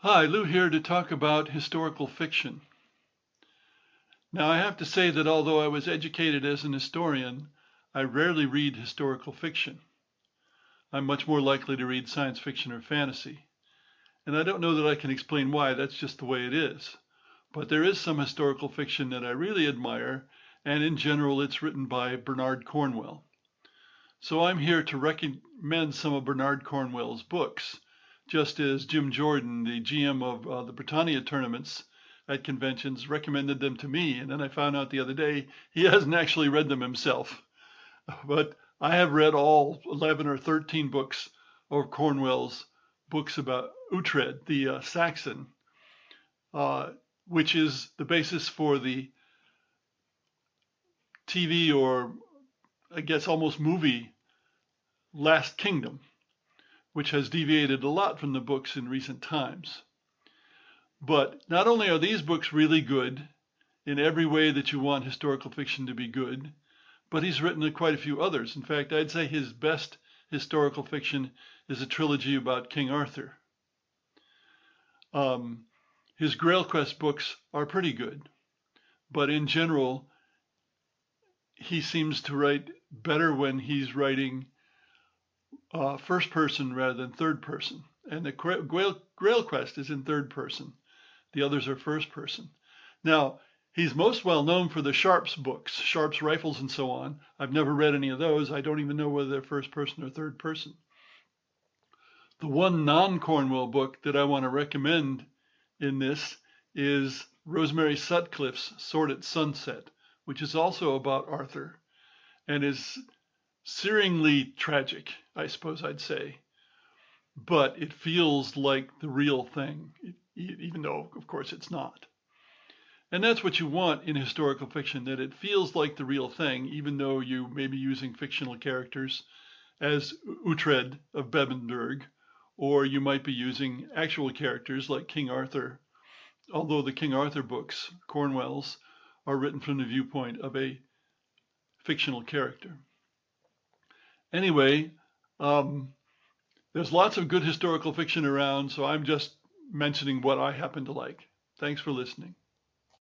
Hi, Lou here to talk about historical fiction. Now, I have to say that although I was educated as an historian, I rarely read historical fiction. I'm much more likely to read science fiction or fantasy. And I don't know that I can explain why, that's just the way it is. But there is some historical fiction that I really admire, and in general, it's written by Bernard Cornwell. So I'm here to recommend some of Bernard Cornwell's books, just as Jim Jordan, the GM of the Britannia tournaments at conventions, recommended them to me. And then I found out the other day he hasn't actually read them himself. But I have read all 11 or 13 books of Cornwell's books about Uhtred, the Saxon, uh, which is the basis for the TV or I guess almost movie Last Kingdom, which has deviated a lot from the books in recent times. But not only are these books really good in every way that you want historical fiction to be good, but he's written quite a few others. In fact, I'd say his best historical fiction is a trilogy about King Arthur. His Grail Quest books are pretty good, but in general, he seems to write better when he's writing first person rather than third person. And the Grail Quest is in third person. The others are first person. Now, he's most well known for the Sharps books, Sharps Rifles and so on. I've never read any of those. I don't even know whether they're first person or third person. The one non-Cornwell book that I want to recommend in this is Rosemary Sutcliffe's Sword at Sunset, which is also about Arthur and is searingly tragic, I suppose I'd say. But it feels like the real thing, even though, of course, it's not. And that's what you want in historical fiction, that it feels like the real thing, even though you may be using fictional characters as Uhtred of Bebbanburg, or you might be using actual characters like King Arthur, although the King Arthur books, Cornwell's, are written from the viewpoint of a fictional character. Anyway, there's lots of good historical fiction around, so I'm just mentioning what I happen to like. Thanks for listening.